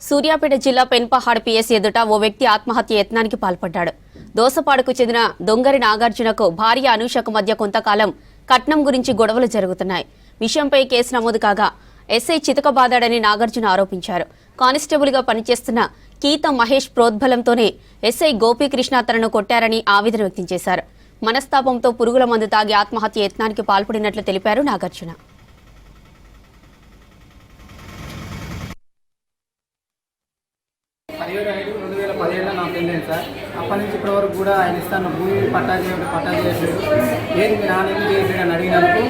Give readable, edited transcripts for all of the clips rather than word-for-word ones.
సూర్యాపేట జిల్లా పెన్పహాడ్ పిఎస్ ఎదుట ఓ వ్యక్తి ఆత్మహత్య యత్నానికి పాల్పడ్డాడు. దోసపాడుకు చెందిన దొంగరి నాగార్జునకు భార్య అనూషకు మధ్య కొంతకాలం కట్నం గురించి గొడవలు జరుగుతున్నాయి. విషయంపై కేసు నమోదు కాగా ఎస్ఐ చితకబాదాడని నాగార్జున ఆరోపించారు. కానిస్టేబుల్గా పనిచేస్తున్న కీత మహేష్ ప్రోద్బలంతోనే ఎస్ఐ గోపీకృష్ణ తనను కొట్టారని ఆవేదన వ్యక్తం చేశారు. మనస్తాపంతో పురుగుల మందు తాగి ఆత్మహత్య యత్నానికి పాల్పడినట్లు తెలిపారు నాగార్జున. నాకు తెలియదు సార్. అప్పటి నుంచి ఇప్పటి వరకు కూడా ఆయన ఇస్తాను భూమి పట్టా చేయలేదు. ఏది మీ నాన్న ఎందుకు చేసి అని అడిగినందుకు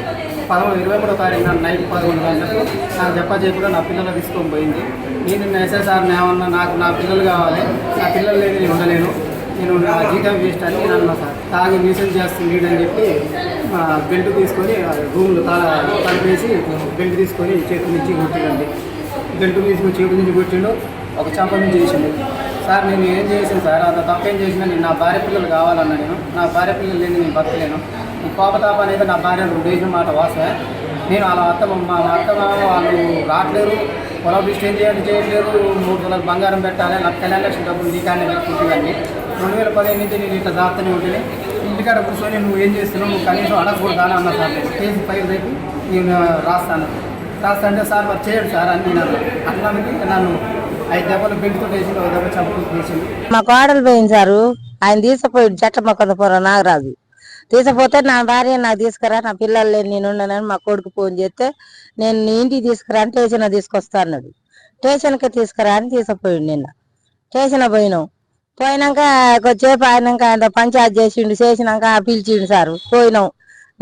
23వ తారీఖు నైట్ 11 గంటలకు నాకు చెప్పకుండా నా పిల్లలు తీసుకొని పోయింది. నేను మెసేజ్ సార్ ఏమన్నా నా పిల్లలు కావాలి, నా పిల్లలు లేదు నేను ఉండలేను, నేను నా జీతం వేస్ట్ అని నేను అన్నా సార్. తాగి న్యూసెన్స్ చేస్తుంది అని చెప్పి బెల్ట్ తీసుకొని రూమ్లో తలపేసి బెల్ట్ తీసుకొని చేతి నుంచి కొట్టిండండి. బెల్ట్ తీసుకొని చేతి నుంచి కొట్టిండు, ఒక చెంప నుంచి చేసిండు. సార్ నేను ఏం చేసాను సార్, అంత తప్పేం చేసినా నేను నా భార్య పిల్లలు కావాలన్నా, నా భార్య పిల్లలు లేని నేను బతకలేను. ఈ కోపతాప అనేది నా భార్య వేసిన మాట వాసే. నేను వాళ్ళ మా అత్త వాళ్ళు రావట్లేరు, పొలం డిస్టెన్స్ చేయట్లేరు, 3 తులాలు బంగారం పెట్టాలి, నాకు 10 లక్షల డబ్బులు నీకానే పెట్టుకుంటుందండి. 2015 నుంచి నేను ఇట్లా దాస్తూనే ఉంటుంది. ఇంటికాడ కూర్చొని నువ్వు ఏం చేస్తున్నావు, నువ్వు కనీసం అడగకూడదాని అన్నా సార్. కేసు ఫైల్ రేపు నేను రాస్తాను అంటే సార్ మరి చేయడు సార్ అని నేను అట్లానికి నన్ను 5 దెబ్బలు బెల్ట్తో వేసి 1 దెబ్బ చంపుకు తీసింది. మా కోడలు పోయింది సారు, ఆయన తీసుకుపోయి జట్ట మొక్కదపురం నాగరాజు తీసుకుపోతే నా భార్య నాకు తీసుకురా, నా పిల్లలు లేని నేను ఉన్నానని మా కొడుకు ఫోన్ చేస్తే నేను నీ ఇంటికి తీసుకురా అని స్టేషన్ తీసుకొస్తా అన్నాడు. స్టేషన్కి తీసుకురా అని తీసుకుపోయిండు. నిన్న స్టేషన్ పోయినాక కొద్దిసేపు అయినాక ఆయన పంచాయతీ చేసినాక పిలిచిండు సారు. పోయినాం,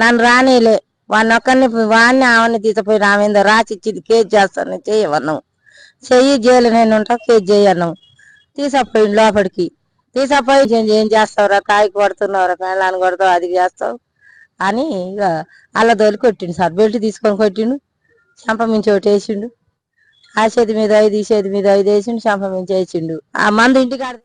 నన్ను రానిలే, వాడిని ఆమెని తీసుకుపోయిన ఆమె ఏందో రాసిచ్చింది, కేసు చేస్తాను చేయమన్నాం. చెయ్యి జైలు నేను ఉంటా, కేసు చేయన్నాం. తీసుకుపోయిండు లోపలికి. తీసుకుపోయి ఏం చేస్తావురా, తాగి కొడుతున్నావురా, పిల్లలు కొడతావు, అది చేస్తావు అని ఇక అలా తోలి కొట్టిండు సార్. బెల్ట్ తీసుకొని కొట్టిండు, చెంప మించి ఒకటి వేసిండు. ఆ చేతి మీద 5 ఈ చేతి మీద 5 వేసిండు, చెంప మించి వేసిండు. ఆ మందు ఇంటికాడ